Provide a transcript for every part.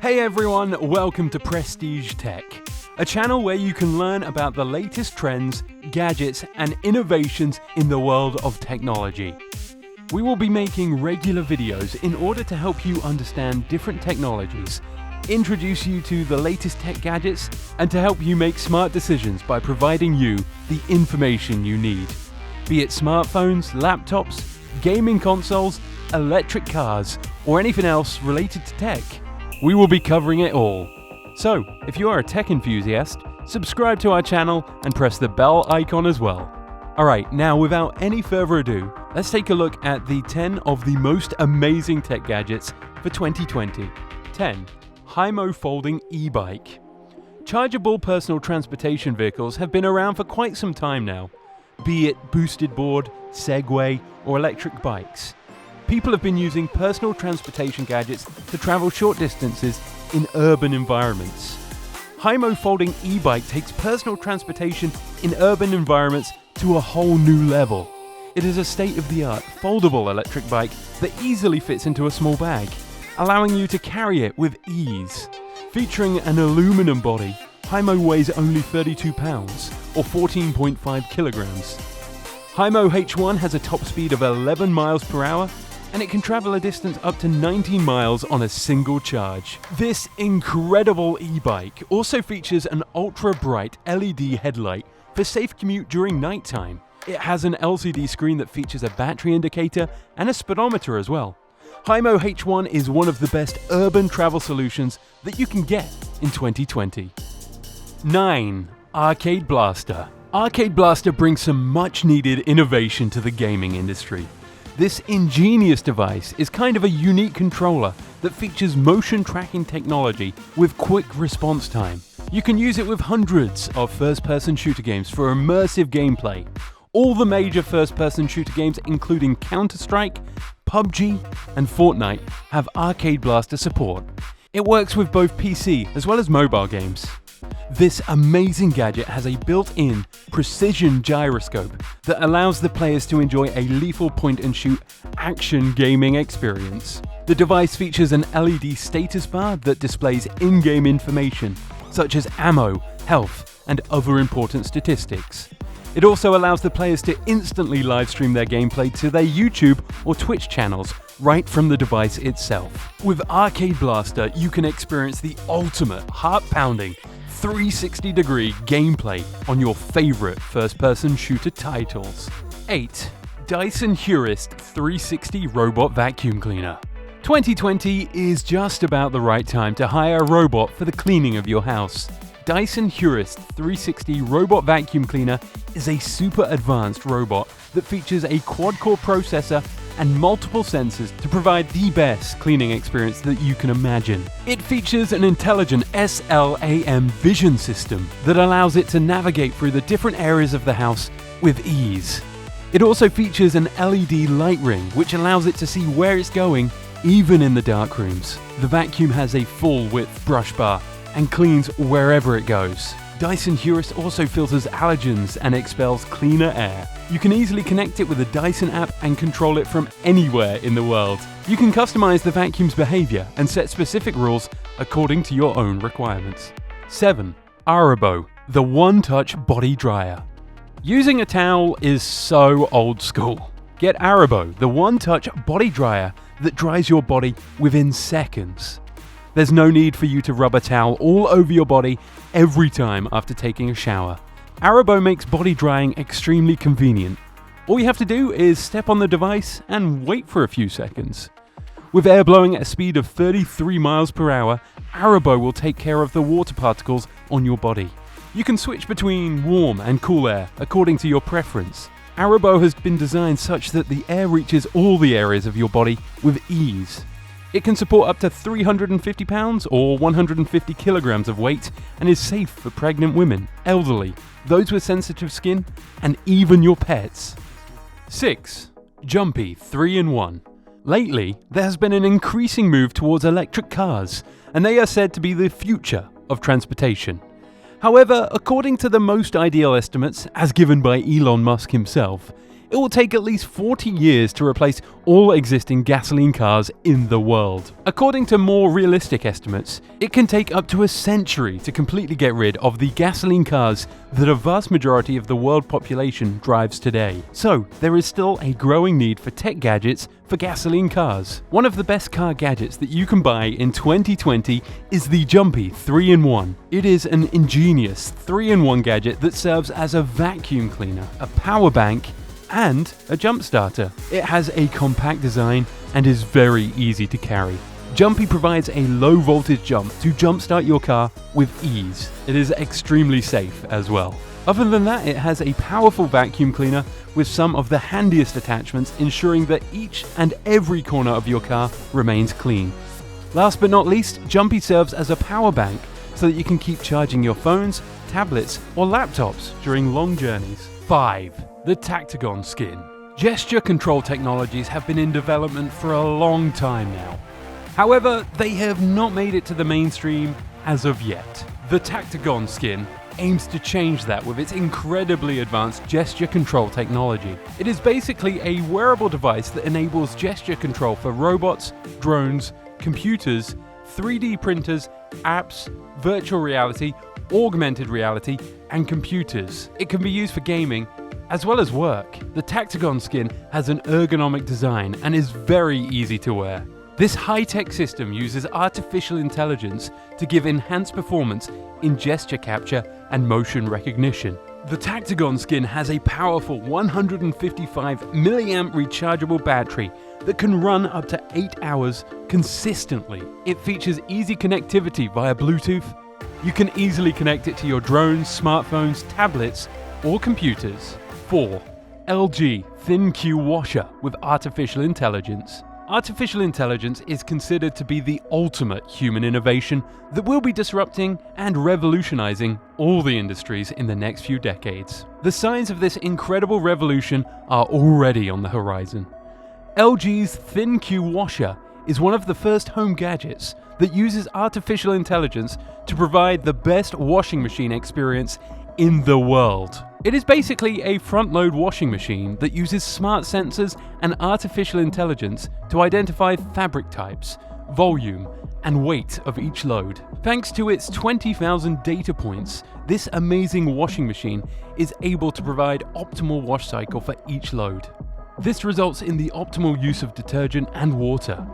Hey everyone, welcome to Prestige Tech, a channel where you can learn about the latest trends, gadgets, and innovations in the world of technology. We will be making regular videos in order to help you understand different technologies, introduce you to the latest tech gadgets, and to help you make smart decisions by providing you the information you need. Be it smartphones, laptops, gaming consoles, electric cars, or anything else related to tech. We will be covering it all. So, if you are a tech enthusiast, subscribe to our channel and press the bell icon as well. Alright, now without any further ado, let's take a look at the 10 of the most amazing tech gadgets for 2020. 10. HIMO Folding E-Bike. Chargeable personal transportation vehicles have been around for quite some time now, be it boosted board, Segway, or electric bikes. People have been using personal transportation gadgets to travel short distances in urban environments. HIMO Folding E-Bike takes personal transportation in urban environments to a whole new level. It is a state-of-the-art foldable electric bike that easily fits into a small bag, allowing you to carry it with ease. Featuring an aluminum body, HIMO weighs only 32 pounds, or 14.5 kilograms. HIMO H1 has a top speed of 11 miles per hour, and it can travel a distance up to 19 miles on a single charge. This incredible e-bike also features an ultra-bright LED headlight for safe commute during nighttime. It has an LCD screen that features a battery indicator and a speedometer as well. HIMO H1 is one of the best urban travel solutions that you can get in 2020. 9. Arcade Blaster. Arcade Blaster brings some much-needed innovation to the gaming industry. This ingenious device is kind of a unique controller that features motion tracking technology with quick response time. You can use it with hundreds of first-person shooter games for immersive gameplay. All the major first-person shooter games, including Counter-Strike, PUBG, and Fortnite, have Arcade Blaster support. It works with both PC as well as mobile games. This amazing gadget has a built-in precision gyroscope that allows the players to enjoy a lethal point-and-shoot action gaming experience. The device features an LED status bar that displays in-game information, such as ammo, health, and other important statistics. It also allows the players to instantly livestream their gameplay to their YouTube or Twitch channels right from the device itself. With Arcade Blaster, you can experience the ultimate heart-pounding 360-degree gameplay on your favorite first-person shooter titles. 8. Dyson Eurus 360 Robot Vacuum Cleaner. 2020 is just about the right time to hire a robot for the cleaning of your house. Dyson Eurus 360 Robot Vacuum Cleaner is a super advanced robot that features a quad-core processor and multiple sensors to provide the best cleaning experience that you can imagine. It features an intelligent SLAM vision system that allows it to navigate through the different areas of the house with ease. It also features an LED light ring which allows it to see where it's going even in the dark rooms. The vacuum has a full-width brush bar and cleans wherever it goes. Dyson Eurus also filters allergens and expels cleaner air. You can easily connect it with the Dyson app and control it from anywhere in the world. You can customize the vacuum's behavior and set specific rules according to your own requirements. 7. AREBO, the OneTouch body dryer. Using a towel is so old school. Get AREBO, the OneTouch body dryer that dries your body within seconds. There's no need for you to rub a towel all over your body every time after taking a shower. AREBO makes body drying extremely convenient. All you have to do is step on the device and wait for a few seconds. With air blowing at a speed of 33 miles per hour, AREBO will take care of the water particles on your body. You can switch between warm and cool air according to your preference. AREBO has been designed such that the air reaches all the areas of your body with ease. It can support up to 350 pounds or 150 kilograms of weight and is safe for pregnant women, elderly, those with sensitive skin, and even your pets. 6. Jumpy 3-in-1. Lately, there has been an increasing move towards electric cars, and they are said to be the future of transportation. However, according to the most ideal estimates, as given by Elon Musk himself, it will take at least 40 years to replace all existing gasoline cars in the world. According to more realistic estimates, it can take up to a century to completely get rid of the gasoline cars that a vast majority of the world population drives today. So, there is still a growing need for tech gadgets for gasoline cars. One of the best car gadgets that you can buy in 2020 is the Jumpy 3-in-1. It is an ingenious 3-in-1 gadget that serves as a vacuum cleaner, a power bank, and a jump starter. It has a compact design and is very easy to carry. Jumpy provides a low voltage jump to jumpstart your car with ease. It is extremely safe as well. Other than that, it has a powerful vacuum cleaner with some of the handiest attachments, ensuring that each and every corner of your car remains clean. Last but not least, Jumpy serves as a power bank so that you can keep charging your phones, tablets, or laptops during long journeys. 5. The TagOnSkin. Gesture control technologies have been in development for a long time now. However, they have not made it to the mainstream as of yet. The TagOnSkin aims to change that with its incredibly advanced gesture control technology. It is basically a wearable device that enables gesture control for robots, drones, computers, 3D printers, apps, virtual reality, augmented reality, and computers. It can be used for gaming as well as work. The TagOnSkin has an ergonomic design and is very easy to wear. This high-tech system uses artificial intelligence to give enhanced performance in gesture capture and motion recognition. The TagOnSkin has a powerful 155 mAh rechargeable battery that can run up to 8 hours consistently. It features easy connectivity via Bluetooth. You can easily connect it to your drones, smartphones, tablets, or computers. 4. LG ThinQ Washer with artificial intelligence. Artificial intelligence is considered to be the ultimate human innovation that will be disrupting and revolutionizing all the industries in the next few decades. The signs of this incredible revolution are already on the horizon. LG's ThinQ Washer is one of the first home gadgets that uses artificial intelligence to provide the best washing machine experience in the world. It is basically a front-load washing machine that uses smart sensors and artificial intelligence to identify fabric types, volume, and weight of each load. Thanks to its 20,000 data points, this amazing washing machine is able to provide optimal wash cycle for each load. This results in the optimal use of detergent and water.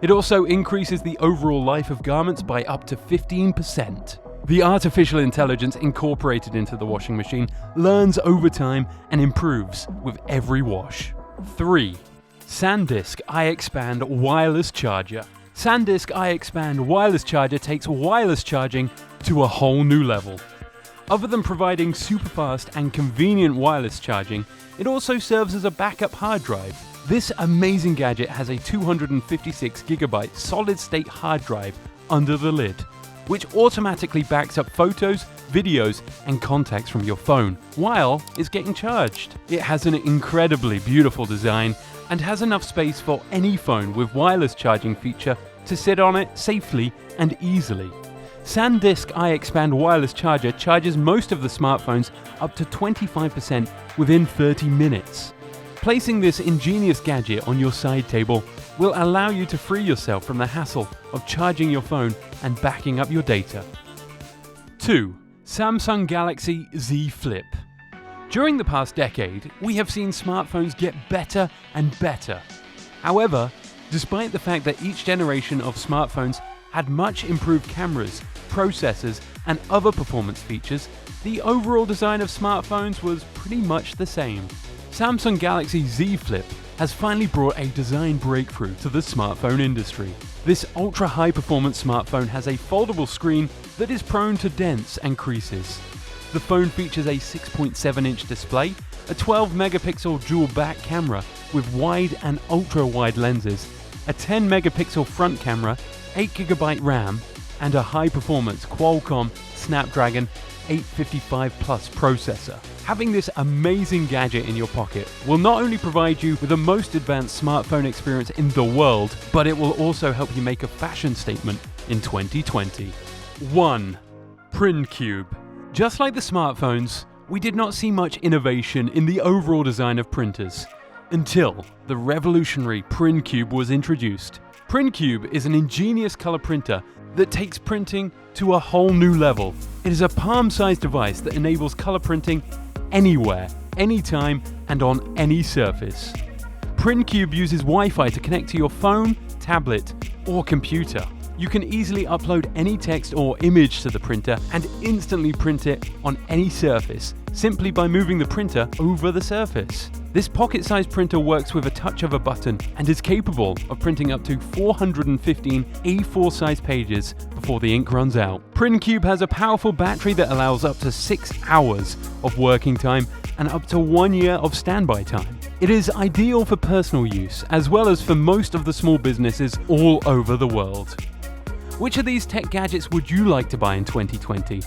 It also increases the overall life of garments by up to 15%. The artificial intelligence incorporated into the washing machine learns over time and improves with every wash. 3. SanDisk IXPAND Wireless Charger. SanDisk IXPAND Wireless Charger takes wireless charging to a whole new level. Other than providing super fast and convenient wireless charging, it also serves as a backup hard drive. This amazing gadget has a 256GB solid-state hard drive under the lid, which automatically backs up photos, videos, and contacts from your phone while it's getting charged. It has an incredibly beautiful design and has enough space for any phone with wireless charging feature to sit on it safely and easily. SanDisk iXpand wireless charger charges most of the smartphones up to 25% within 30 minutes. Placing this ingenious gadget on your side table will allow you to free yourself from the hassle of charging your phone and backing up your data. 2. Samsung Galaxy Z Flip. During the past decade, we have seen smartphones get better and better. However, despite the fact that each generation of smartphones had much improved cameras, processors, and other performance features, the overall design of smartphones was pretty much the same. Samsung Galaxy Z Flip has finally brought a design breakthrough to the smartphone industry. This ultra-high performance smartphone has a foldable screen that is prone to dents and creases. The phone features a 6.7-inch display, a 12-megapixel dual back camera with wide and ultra-wide lenses, a 10-megapixel front camera, 8GB RAM, and a high-performance Qualcomm Snapdragon 855 Plus processor. Having this amazing gadget in your pocket will not only provide you with the most advanced smartphone experience in the world, but it will also help you make a fashion statement in 2020. 1. PRINCUBE. Just like the smartphones, we did not see much innovation in the overall design of printers until the revolutionary PRINCUBE was introduced. PRINCUBE is an ingenious color printer that takes printing to a whole new level. It is a palm-sized device that enables color printing anywhere, anytime, and on any surface. PRINCUBE uses Wi-Fi to connect to your phone, tablet, or computer. You can easily upload any text or image to the printer and instantly print it on any surface, simply by moving the printer over the surface. This pocket-sized printer works with a touch of a button and is capable of printing up to 415 A4 size pages before the ink runs out. PRINCUBE has a powerful battery that allows up to 6 hours of working time and up to 1 year of standby time. It is ideal for personal use as well as for most of the small businesses all over the world. Which of these tech gadgets would you like to buy in 2020?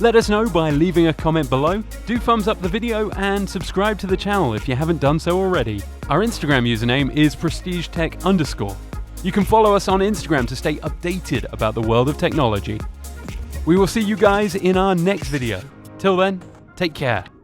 Let us know by leaving a comment below, do thumbs up the video and subscribe to the channel if you haven't done so already. Our Instagram username is prestigetech_. You can follow us on Instagram to stay updated about the world of technology. We will see you guys in our next video. Till then, take care.